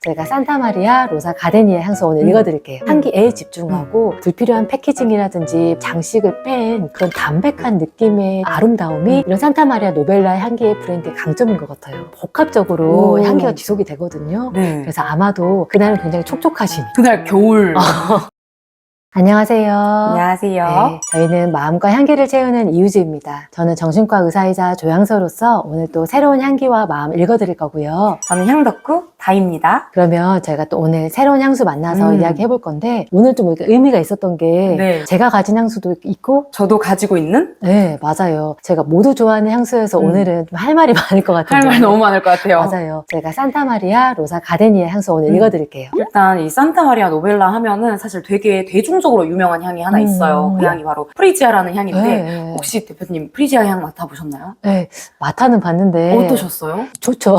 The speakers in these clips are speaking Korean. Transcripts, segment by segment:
제가 산타마리아 로사 가데니아 향수 오늘 읽어드릴게요. 향기에 집중하고 불필요한 패키징이라든지 장식을 뺀 그런 담백한 느낌의 아름다움이 이런 산타마리아 노벨라 향기의 브랜드의 강점인 것 같아요. 복합적으로 향기가 지속이 되거든요. 네. 그래서 아마도 그날은 굉장히 촉촉하신 그날 겨울. 안녕하세요. 안녕하세요. 네, 저희는 마음과 향기를 채우는 이유지입니다. 저는 정신과 의사이자 조향서로서 오늘 또 새로운 향기와 마음 읽어드릴 거고요. 저는 향덕구 다입니다. 그러면 저희가 또 오늘 새로운 향수 만나서 이야기 해볼 건데 오늘 좀 의미가 있었던 게 네. 제가 가진 향수도 있고 저도 가지고 있는 네, 맞아요. 제가 모두 좋아하는 향수여서 오늘은 좀 할 말이 많을 것 같아요. 할 말 너무 많을 것 같아요. 맞아요. 제가 산타마리아 로사 가데니아 향수 오늘 읽어드릴게요. 일단 이 산타마리아 노벨라 하면은 사실 되게 대중적으로 유명한 향이 하나 있어요. 그 향이 바로 프리지아라는 향인데 네. 혹시 대표님 프리지아 향 맡아보셨나요? 네, 맡아는 봤는데 어떠셨어요? 좋죠.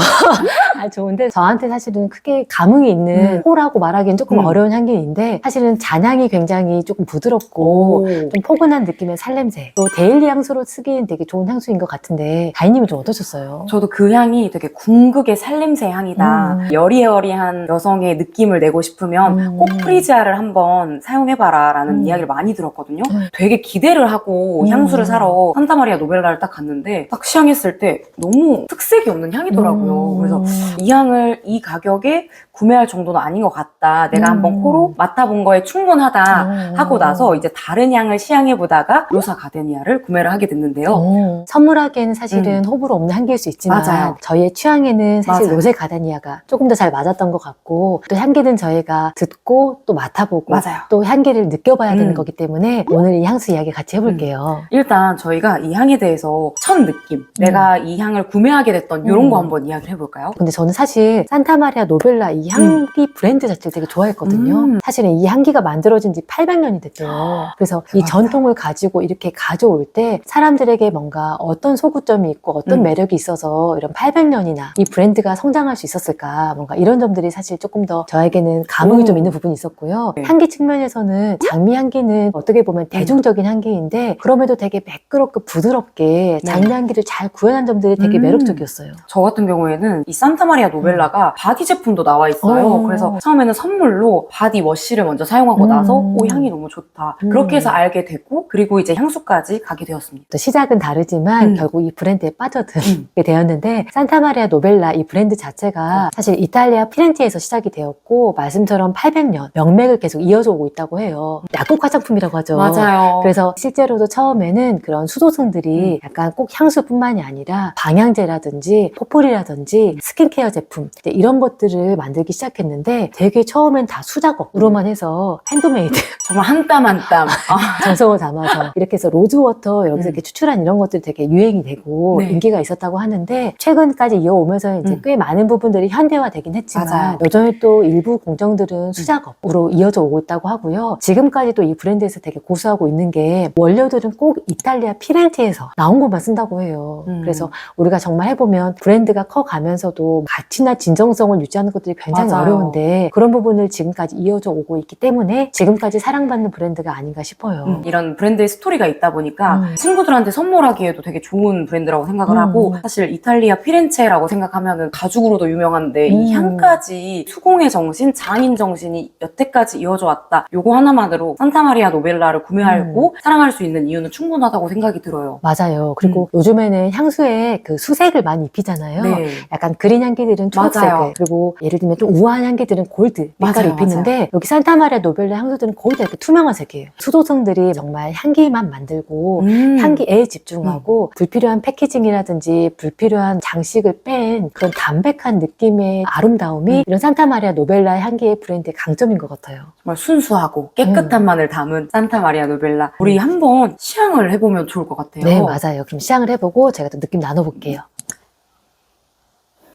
좋은데 저한테 사실은 크게 감흥이 있는 호라고 말하기엔 조금 어려운 향기인데 사실은 잔향이 굉장히 조금 부드럽고 좀 포근한 느낌의 살냄새 또 데일리 향수로 쓰기엔 되게 좋은 향수인 것 같은데 다희님은 좀 어떠셨어요? 저도 그 향이 되게 궁극의 살냄새 향이다. 여리여리한 여성의 느낌을 내고 싶으면 꼭 프리지아를 한번 사용해봐라 라는 이야기를 많이 들었거든요. 되게 기대를 하고 향수를 사러 산타마리아 노벨라를 딱 갔는데 딱 시향했을 때 너무 특색이 없는 향이더라고요. 그래서 이 향을 이 가격에 구매할 정도는 아닌 것 같다. 내가 한번 코로 맡아본 거에 충분하다 하고 나서 이제 다른 향을 시향해보다가 로사 가데니아를 구매를 하게 됐는데요. 선물하기에는 사실은 호불호 없는 향기일 수 있지만 맞아요. 저희의 취향에는 사실 맞아요. 로제 가데니아가 조금 더 잘 맞았던 것 같고 또 향기는 저희가 듣고 또 맡아보고 맞아요. 또 향기를 느껴봐야 되는 거기 때문에 오늘 이 향수 이야기 같이 해볼게요. 일단 저희가 이 향에 대해서 첫 느낌, 내가 이 향을 구매하게 됐던 이런 거 한번 이야기를 해볼까요? 근데 저는 사실 산타마리아 노벨라 이 향기 브랜드 자체를 되게 좋아했거든요. 사실은 이 향기가 만들어진 지 800년이 됐대요. 그래서 이 전통을 가지고 이렇게 가져올 때 사람들에게 뭔가 어떤 소구점이 있고 어떤 매력이 있어서 이런 800년이나 이 브랜드가 성장할 수 있었을까 뭔가 이런 점들이 사실 조금 더 저에게는 감흥이 좀 있는 부분이 있었고요. 네. 향기 측면에서는 장미 향기는 어떻게 보면 대중적인 향기인데 그럼에도 되게 매끄럽고 부드럽게 장미 향기를 잘 구현한 점들이 되게 매력적이었어요. 저 같은 경우에는 이 산타마리아 노벨라가 바디 제품도 나와 있어요. 그래서 처음에는 선물로 바디 워시를 먼저 사용하고 나서 오, 향이 너무 좋다. 그렇게 해서 알게 됐고 그리고 이제 향수까지 가게 되었습니다. 또 시작은 다르지만 결국 이 브랜드에 빠져들게 되었는데 산타마리아 노벨라 이 브랜드 자체가 사실 이탈리아 피렌체에서 시작이 되었고 말씀처럼 800년 명맥을 계속 이어져 오고 있다고 해요. 약국 화장품이라고 하죠. 맞아요. 그래서 실제로도 처음에는 그런 수도승들이 약간 꼭 향수뿐만이 아니라 방향제라든지 포폴이라든지 스킨케어 제품 이런 것들을 만들기 시작했는데 되게 처음엔 다 수작업으로만 해서 핸드메이드 정말 한 땀 한 땀. 정성을 담아서 이렇게 해서 로즈워터 여기서 이렇게 추출한 이런 것들이 되게 유행이 되고 인기가 있었다고 하는데 최근까지 이어오면서 이제 꽤 많은 부분들이 현대화되긴 했지만 맞아요. 여전히 또 일부 공정들은 수작업으로 이어져 오고 있다고 하고요. 지금까지도 이 브랜드에서 되게 고수하고 있는 게 원료들은 꼭 이탈리아 피렌체에서 나온 것만 쓴다고 해요. 그래서 우리가 정말 해보면 브랜드가 커가면서도 가치나 진정성을 유지하는 것들이 굉장히 맞아요. 어려운데 그런 부분을 지금까지 이어져 오고 있기 때문에 지금까지 사랑받는 브랜드가 아닌가 싶어요. 이런 브랜드의 스토리가 있다 보니까 친구들한테 선물하기에도 되게 좋은 브랜드라고 생각을 하고 사실 이탈리아 피렌체라고 생각하면은 가죽으로도 유명한데 이 향까지 수공의 정신, 장인 정신이 여태까지 이어져 왔다. 요거 하나만으로 산타마리아 노벨라를 구매하고 사랑할 수 있는 이유는 충분하다고 생각이 들어요. 맞아요. 그리고 요즘에는 향수에 그 수색을 많이 입히잖아요. 네. 약간 그린 향기들은 초록색을 맞아요. 그리고 예를 들면 좀 우아한 향기들은 골드 빛깔을 맞아요, 입히는데 여기 산타마리아 노벨라 향수들은 거의 다 이렇게 투명한 색이에요. 수도성들이 정말 향기만 만들고 향기에 집중하고 불필요한 패키징이라든지 불필요한 장식을 뺀 그런 담백한 느낌의 아름다움이 이런 산타마리아 노벨라 향기의 브랜드의 강점인 것 같아요. 정말 순수하고 깨끗한 맛을 담은 산타마리아 노벨라. 우리 한번 시향을 해보면 좋을 것 같아요. 네, 맞아요. 그럼 시향을 해보고 제가 또 느낌 나눠볼게요.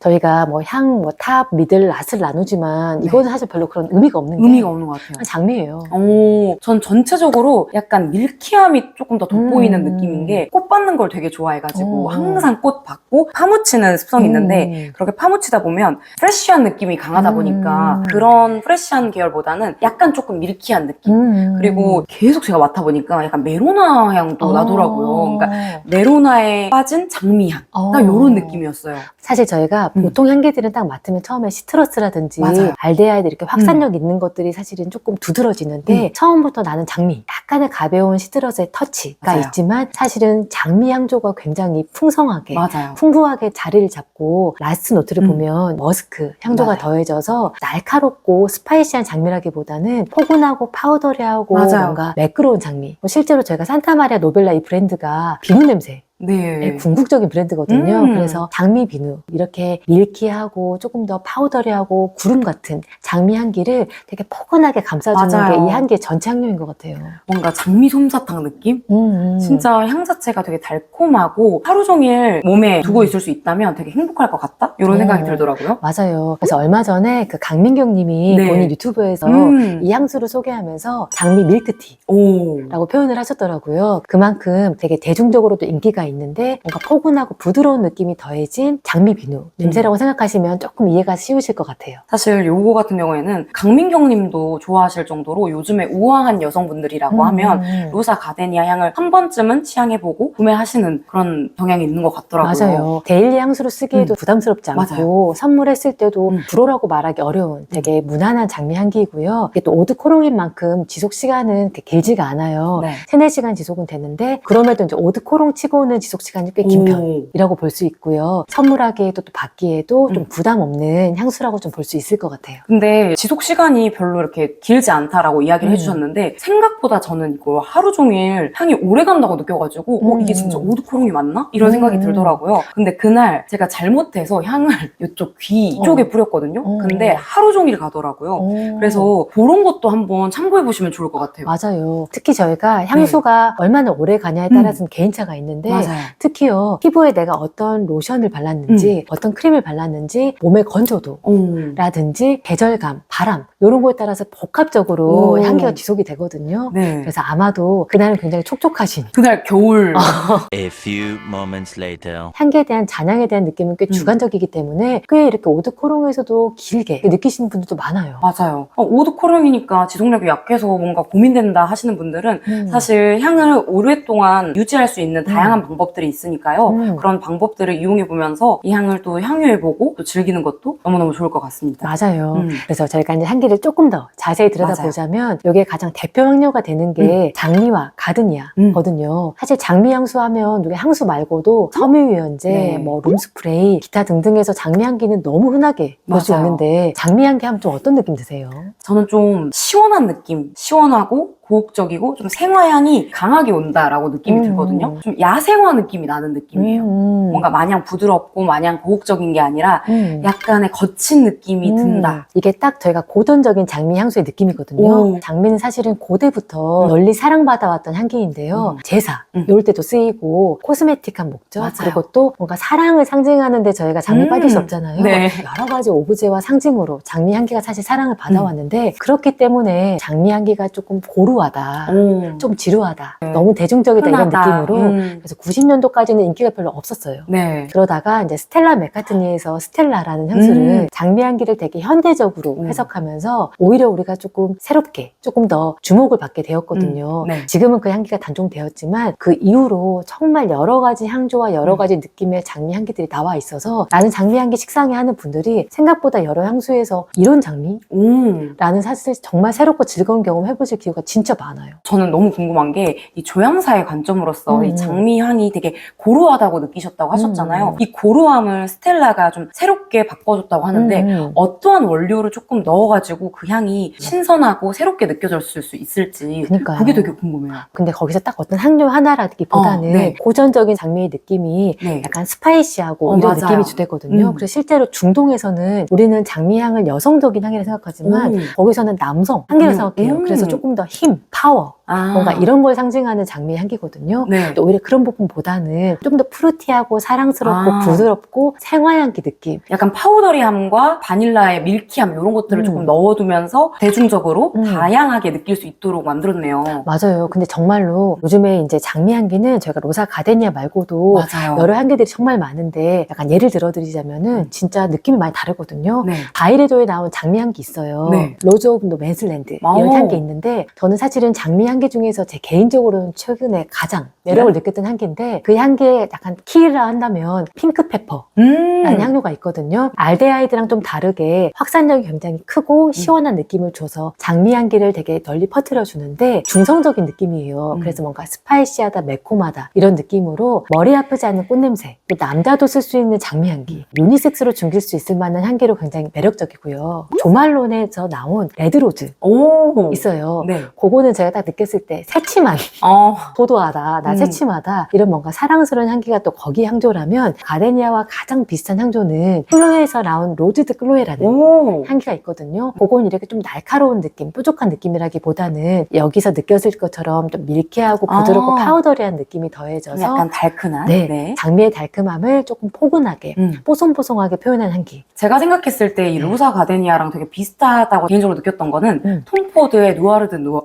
저희가 뭐 향, 뭐 탑, 미들, 낫을 나누지만 이거는 사실 별로 그런 의미가 없는 게 의미가 없는 것 같아요. 그냥 장미예요. 전 전체적으로 약간 밀키함이 조금 더 돋보이는 느낌인 게 꽃 받는 걸 되게 좋아해가지고 항상 꽃 받고 파묻히는 습성이 있는데 그렇게 파묻히다 보면 프레쉬한 느낌이 강하다 보니까 그런 프레쉬한 계열보다는 약간 조금 밀키한 느낌 그리고 계속 제가 맡아보니까 약간 메로나 향도 나더라고요. 그러니까 메로나에 빠진 장미향 딱 이런 느낌이었어요. 사실 저희가 보통 향기들은 딱 맡으면 처음에 시트러스라든지 맞아요. 알데하이드 이렇게 확산력 있는 것들이 사실은 조금 두드러지는데 처음부터 나는 장미, 약간의 가벼운 시트러스의 터치가 맞아요. 있지만 사실은 장미 향조가 굉장히 풍성하게 맞아요. 풍부하게 자리를 잡고 라스트 노트를 보면 머스크 향조가 맞아요. 더해져서 날카롭고 스파이시한 장미라기보다는 포근하고 파우더리하고 맞아요. 뭔가 매끄러운 장미. 실제로 저희가 산타마리아 노벨라 이 브랜드가 비누 냄새 네. 궁극적인 브랜드거든요. 그래서 장미 비누 이렇게 밀키하고 조금 더 파우더리하고 구름 같은 장미 향기를 되게 포근하게 감싸주는 맞아요. 게 이 향기의 전체 향료인 것 같아요. 뭔가 장미 솜사탕 느낌? 진짜 향 자체가 되게 달콤하고 하루 종일 몸에 두고 있을 수 있다면 되게 행복할 것 같다? 이런 생각이 들더라고요. 맞아요. 그래서 얼마 전에 그 강민경 님이 네. 본인 유튜브에서 이 향수를 소개하면서 장미 밀크티라고 오. 표현을 하셨더라고요. 그만큼 되게 대중적으로도 인기가 있는데 뭔가 포근하고 부드러운 느낌이 더해진 장미 비누 냄새라고 생각하시면 조금 이해가 쉬우실 것 같아요. 사실 요거 같은 경우에는 강민경 님도 좋아하실 정도로 요즘에 우아한 여성분들이라고 하면 로사 가데니아 향을 한 번쯤은 취향해보고 구매하시는 그런 경향이 있는 것 같더라고요. 맞아요. 데일리 향수로 쓰기에도 부담스럽지 않고 맞아요. 선물했을 때도 불호라고 말하기 어려운 되게 무난한 장미 향기이고요. 이게 또 오드 코롱인 만큼 지속 시간은 그렇게 길지가 않아요. 네. 3-4시간 지속은 되는데 그럼에도 이제 오드 코롱 치고는 지속 시간이 꽤 긴 편이라고 볼 수 있고요. 선물하기에도 또 받기에도 좀 부담 없는 향수라고 좀 볼 수 있을 것 같아요. 근데 지속 시간이 별로 이렇게 길지 않다라고 이야기를 해주셨는데 생각보다 저는 이거 하루 종일 향이 오래 간다고 느껴가지고 이게 진짜 오드코롱이 맞나? 이런 생각이 들더라고요. 근데 그날 제가 잘못해서 향을 이쪽 귀 쪽에 뿌렸거든요. 근데 하루 종일 가더라고요. 그래서 그런 것도 한번 참고해보시면 좋을 것 같아요. 맞아요. 특히 저희가 향수가 얼마나 오래 가냐에 따라서는 개인차가 있는데 맞아요. 특히요 피부에 내가 어떤 로션을 발랐는지 어떤 크림을 발랐는지 몸의 건조도라든지 계절감, 바람 이런 거에 따라서 복합적으로 향기가 지속이 되거든요. 네. 그래서 아마도 그날은 굉장히 촉촉하신 그날 겨울 A few moments later. 향기에 대한 잔향에 대한 느낌은 꽤 주관적이기 때문에 꽤 이렇게 오드코롱에서도 길게 느끼시는 분들도 많아요. 맞아요. 오드코롱이니까 지속력이 약해서 뭔가 고민된다 하시는 분들은 사실 향을 오랫동안 유지할 수 있는 다양한 방법들이 있으니까요. 그런 방법들을 이용해보면서 이 향을 또 향유해보고 또 즐기는 것도 너무너무 좋을 것 같습니다. 맞아요. 그래서 저희가 이제 향기를 조금 더 자세히 들여다보자면 여기에 가장 대표 향료가 되는 게 장미와 가드니아거든요. 사실 장미 향수 하면 우리 향수 말고도 섬유유연제, 네. 뭐 룸스프레이, 기타 등등에서 장미 향기는 너무 흔하게 볼 수 맞아요. 있는데 장미 향기 하면 좀 어떤 느낌 드세요? 저는 좀 시원한 느낌, 시원하고 고혹적이고 좀 생화향이 강하게 온다라고 느낌이 들거든요. 좀 야생화 느낌이 나는 느낌이에요. 뭔가 마냥 부드럽고 마냥 고혹적인 게 아니라 약간의 거친 느낌이 든다. 이게 딱 저희가 고전적인 장미 향수의 느낌이거든요. 장미는 사실은 고대부터 널리 사랑받아왔던 향기인데요. 제사, 이럴 때도 쓰이고 코스메틱한 목적, 맞아요. 그리고 또 뭔가 사랑을 상징하는데 저희가 장미 빠질 수 없잖아요. 네. 여러 가지 오브제와 상징으로 장미 향기가 사실 사랑을 받아왔는데 그렇기 때문에 장미 향기가 조금 고루하다, 좀 지루하다, 너무 대중적이다 흔하다. 이런 느낌으로 그래서 90년도까지는 인기가 별로 없었어요. 네. 그러다가 이제 스텔라 맥카트니에서 스텔라라는 향수를 장미 향기를 되게 현대적으로 해석하면서 오히려 우리가 조금 새롭게 조금 더 주목을 받게 되었거든요. 네. 지금은 그 향기가 단종되었지만 그 이후로 정말 여러 가지 향조와 여러 가지 느낌의 장미 향기들이 나와 있어서 나는 장미 향기 식상해 하는 분들이 생각보다 여러 향수에서 이런 장미라는 사실 정말 새롭고 즐거운 경험 해보실 기회가 진짜 많아요. 저는 너무 궁금한 게 이 조향사의 관점으로서 이 장미 향이 되게 고루하다고 느끼셨다고 하셨잖아요. 이 고루함을 스텔라가 좀 새롭게 바꿔줬다고 하는데 어떠한 원료를 조금 넣어가지고 그 향이 신선하고 새롭게 느껴졌을 수 있을지 그러니까요. 그게 되게 궁금해요. 근데 거기서 딱 어떤 향료 하나라기보다는 네. 고전적인 장미의 느낌이 네. 약간 스파이시하고 이런 맞아요. 느낌이 주되거든요. 그래서 실제로 중동에서는 우리는 장미향을 여성적인 향이라 생각하지만 거기서는 남성 향기라 생각해요. 그래서 조금 더 힘, 파워 뭔가 이런 걸 상징하는 장미의 향기거든요. 네. 오히려 그런 부분보다는 좀 더 프루티하고 사랑스럽고 부드럽고 생화향기 느낌. 약간 파우더리함과 바닐라의 밀키함 이런 것들을 조금 넣어두면서 대중적으로 다양하게 느낄 수 있도록 만들었네요. 맞아요. 근데 정말로 요즘에 이제 장미 향기는 저희가 로사 가데니아 말고도 맞아요. 여러 향기들이 정말 많은데 약간 예를 들어드리자면은 진짜 느낌이 많이 다르거든요. 네. 바이레도에 나온 장미 향기 있어요. 네. 로즈 오브 맨슬랜드 오. 이런 향기 있는데 저는 사실은 장미 향기 중에서 제 개인적으로는 최근에 가장 매력을 느꼈던 향기인데 그 향기에 약간 키를 한다면 핑크페퍼라는 향료가 있거든요. 알데하이드랑 좀 다르게 확산력이 굉장히 크고 시원한 느낌을 줘서 장미 향기를 되게 널리 퍼뜨려 주는데 중성적인 느낌이에요. 그래서 뭔가 스파이시하다, 매콤하다 이런 느낌으로 머리 아프지 않은 꽃냄새, 또 남자도 쓸 수 있는 장미 향기, 유니섹스로 즐길 수 있을 만한 향기로 굉장히 매력적이고요. 조말론에서 나온 레드로즈 있어요. 네. 그거는 제가 딱 느꼈을 때 새침한 도도하다, 나 새침하다 이런 뭔가 사랑스러운 향기가 또 거기 향조라면 가데니아와 가장 비슷한 향조는 클로에에서 나온 로즈드 클로에라는 향기가 있거든요. 그건 이렇게 좀 날카로운 느낌, 뾰족한 느낌이라기보다는 여기서 느꼈을 것처럼 좀 밀키하고 부드럽고 파우더리한 느낌이 더해져서 약간 달큰한 네, 장미의 달큼함을 조금 포근하게 뽀송뽀송하게 표현한 향기. 제가 생각했을 때 이 로사 가데니아랑 되게 비슷하다고 개인적으로 느꼈던 거는 톰 포드의 누아르드 누아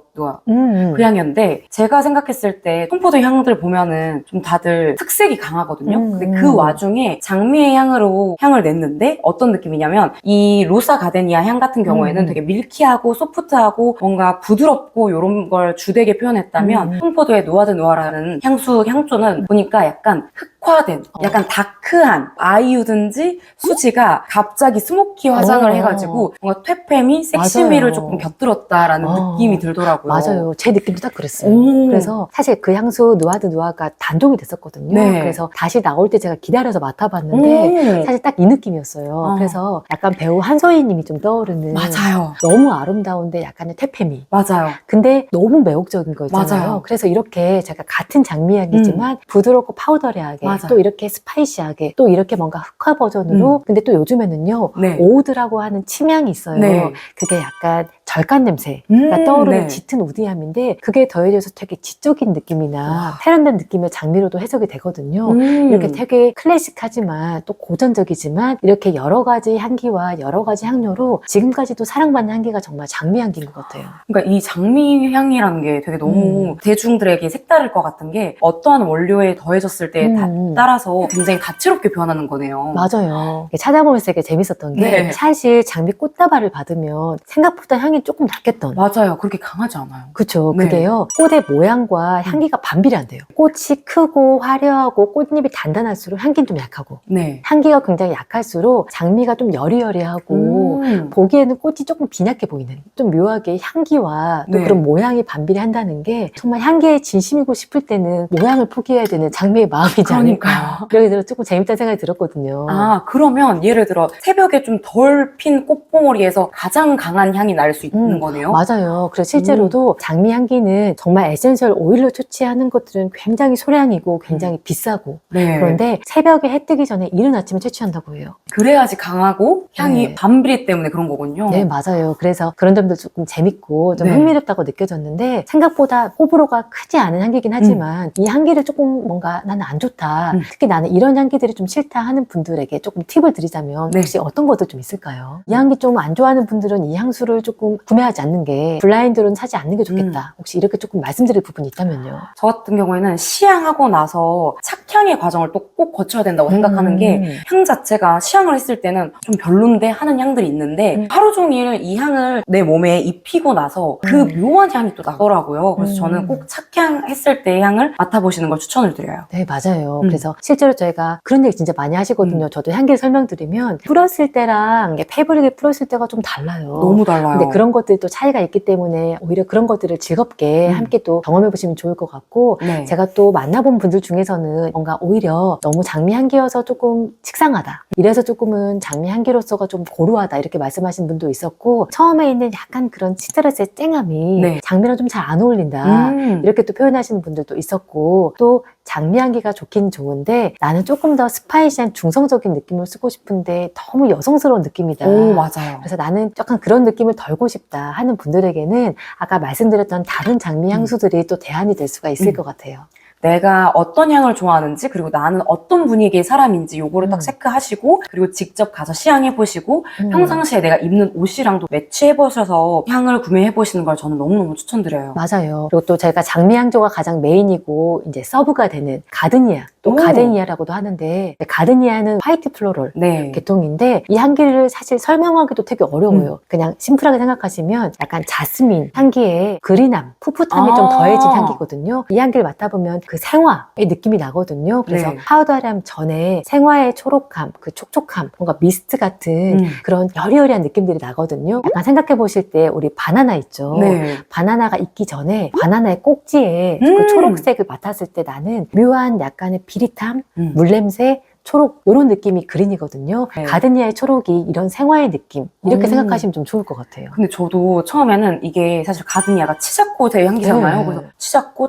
그 향이었는데 제가 생각했을 때 톰 포드 향들 보면은 좀 다들 특색이 강하거든요. 근데 그 와중에 장미의 향을 냈는데 어떤 느낌이냐면 이 로사 가데니아 향 같은 경우에는 되게 밀키하고 소프트하고 뭔가 부드럽고 이런 걸 주되게 표현했다면 톰 포드의 누아르드 누아라는 향조는 보니까 약간 흑화된 약간 다크한 아이유든지 수지가 갑자기 스모키 화장을 해가지고 뭔가 퇴폐미, 섹시미를 맞아요. 조금 곁들였다라는 느낌이 들더라고요. 맞아요. 제 느낌도 딱 그랬어요. 그래서 사실 그 향수 누아드 누아가 단종이 됐었거든요. 네. 그래서 다시 나올 때 제가 기다려서 맡아봤는데 사실 딱 이 느낌이었어요. 그래서 약간 배우 한소희 님이 좀 떠오르는 맞아요. 너무 아름다운데 약간의 퇴폐미. 맞아요. 근데 너무 매혹적인 거 있잖아요. 맞아요. 그래서 이렇게 제가 같은 장미향이지만 부드럽고 파우더리하게 맞아요. 또 이렇게 스파이시하게 또 이렇게 뭔가 흑화 버전으로 근데 또 요즘에는요 네. 오우드라고 하는 침향이 있어요. 네. 그게 약간 절간 냄새가 떠오르는 네. 짙은 우디함인데 그게 더해져서 되게 지적인 느낌이나 세련된 느낌의 장미로도 해석이 되거든요. 이렇게 되게 클래식하지만 또 고전적이지만 이렇게 여러 가지 향기와 여러 가지 향료로 지금까지도 사랑받는 향기가 정말 장미 향기인 것 같아요. 그러니까 이 장미 향이라는 게 되게 너무 대중들에게 색다를 것 같은 게 어떠한 원료에 더해졌을 때 따라서 굉장히 다채롭게 변하는 거네요. 맞아요. 찾아보면서 되게 재밌었던 게 네. 사실 장미 꽃다발을 받으면 생각보다 향이 조금 낮겠던 맞아요. 그렇게 강하지 않아요. 그쵸. 네. 그게요. 꽃의 모양과 향기가 반비례한대요. 꽃이 크고 화려하고 꽃잎이 단단할수록 향기는 좀 약하고 네. 향기가 굉장히 약할수록 장미가 좀 여리여리하고 보기에는 꽃이 조금 빈약해 보이는 좀 묘하게 향기와 또 네. 그런 모양이 반비례한다는 게 정말 향기에 진심이고 싶을 때는 모양을 포기해야 되는 장미의 마음이지 그러니까요. 않을까. 그렇게 들어 조금 재밌다는 생각이 들었거든요. 아, 그러면 예를 들어 새벽에 좀 덜 핀 꽃봉오리에서 가장 강한 향이 날 수 있는 거네요? 맞아요. 그래서 실제로도 장미 향기는 정말 에센셜 오일로 채취하는 것들은 굉장히 소량이고 굉장히 비싸고 네. 그런데 새벽에 해 뜨기 전에 이른 아침에 채취한다고 해요. 그래야지 강하고 향이 네. 반비례 때문에 그런 거군요. 네, 맞아요. 그래서 그런 점도 조금 재밌고 좀 네. 흥미롭다고 느껴졌는데 생각보다 호불호가 크지 않은 향기긴 하지만 이 향기를 조금 뭔가 나는 안 좋다. 특히 나는 이런 향기들이 좀 싫다 하는 분들에게 조금 팁을 드리자면 네. 혹시 어떤 것들 좀 있을까요? 이 향기 좀 안 좋아하는 분들은 이 향수를 조금 구매하지 않는 게 블라인드로는 사지 않는 게 좋겠다. 혹시 이렇게 조금 말씀드릴 부분이 있다면요. 저 같은 경우에는 시향하고 나서 착향의 과정을 또 꼭 거쳐야 된다고 생각하는 게 향 자체가 시향을 했을 때는 좀 별론데 하는 향들이 있는데 하루 종일 이 향을 내 몸에 입히고 나서 그 묘한 향이 또 나더라고요. 그래서 저는 꼭 착향했을 때 향을 맡아보시는 걸 추천을 드려요. 네, 맞아요. 그래서 실제로 저희가 그런 얘기 진짜 많이 하시거든요. 저도 향기를 설명드리면 뿌렸을 때랑 페이브릭을 뿌렸을 때가 좀 달라요. 너무 달라요. 근데 그런 것들도 차이가 있기 때문에 오히려 그런 것들을 즐겁게 함께 또 경험해 보시면 좋을 것 같고 네. 제가 또 만나본 분들 중에서는 뭔가 오히려 너무 장미 향기여서 조금 식상하다. 이래서 조금은 장미 향기로서가 좀 고루하다. 이렇게 말씀하신 분도 있었고 처음에 있는 약간 그런 시트러스의 쨍함이 네. 장미랑 좀 잘 안 어울린다. 이렇게 또 표현하시는 분들도 있었고 또 장미 향기가 좋긴 좋은데 나는 조금 더 스파이시한 중성적인 느낌을 쓰고 싶은데 너무 여성스러운 느낌이다. 오, 맞아요. 그래서 나는 약간 그런 느낌을 덜고 싶다 하는 분들에게는 아까 말씀드렸던 다른 장미 향수들이 또 대안이 될 수가 있을 것 같아요. 내가 어떤 향을 좋아하는지 그리고 나는 어떤 분위기의 사람인지 요거를 딱 체크하시고 그리고 직접 가서 시향해보시고 평상시에 내가 입는 옷이랑도 매치해보셔서 향을 구매해보시는 걸 저는 너무너무 추천드려요. 맞아요. 그리고 또 저희가 장미향조가 가장 메인이고 이제 서브가 되는 가드니아, 또 오. 가데니아라고도 하는데 가드니아는 화이트 플로럴 네. 계통인데 이 향기를 사실 설명하기도 되게 어려워요. 그냥 심플하게 생각하시면 약간 자스민 향기에 그린함, 풋풋함이 좀 더해진 향기거든요. 이 향기를 맡아보면 그 생화의 느낌이 나거든요. 그래서 네. 파우더함 전에 생화의 초록함, 그 촉촉함, 뭔가 미스트 같은 그런 여리여리한 느낌들이 나거든요. 약간 생각해 보실 때 우리 바나나 있죠. 네. 바나나가 익기 전에 바나나의 꼭지에 그 초록색을 맡았을 때 나는 묘한 약간의 비릿함, 물냄새, 초록 이런 느낌이 그린이거든요. 네. 가드니아의 초록이 이런 생화의 느낌 이렇게 생각하시면 좀 좋을 것 같아요. 근데 저도 처음에는 이게 사실 가드니아가 치자꽃의 향기잖아요. 네. 그래서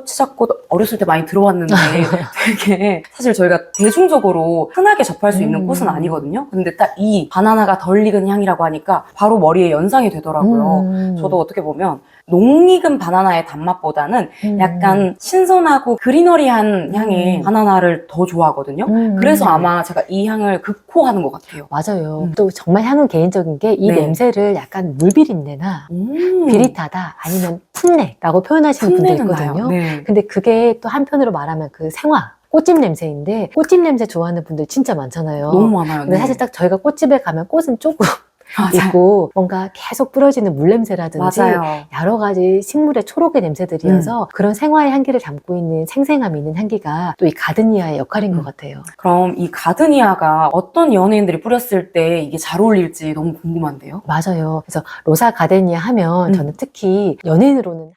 치자꽃 어렸을 때 많이 들어왔는데 되게 사실 저희가 대중적으로 흔하게 접할 수 있는 꽃은 아니거든요. 근데 딱 이 바나나가 덜 익은 향이라고 하니까 바로 머리에 연상이 되더라고요. 저도 어떻게 보면 농익은 바나나의 단맛보다는 약간 신선하고 그리너리한 향의 바나나를 더 좋아하거든요. 그래서 아마 제가 이 향을 극호하는 것 같아요. 맞아요. 또 정말 향은 개인적인 게 이 네. 냄새를 약간 물비린내나 비릿하다 아니면 풋내라고 표현하시는 분들 풋내는 있거든요. 나요. 네. 근데 그게 또 한편으로 말하면 그 생화, 꽃집 냄새인데 꽃집 냄새 좋아하는 분들 진짜 많잖아요. 너무 많아요. 근데 사실 딱 저희가 꽃집에 가면 꽃은 조금 맞아요. 있고 뭔가 계속 뿌려지는 물냄새라든지 맞아요. 여러 가지 식물의 초록의 냄새들이어서 그런 생화의 향기를 담고 있는 생생함이 있는 향기가 또 이 가드니아의 역할인 것 같아요. 그럼 이 가드니아가 어떤 연예인들이 뿌렸을 때 이게 잘 어울릴지 너무 궁금한데요. 맞아요. 그래서 로사 가데니아 하면 저는 특히 연예인으로는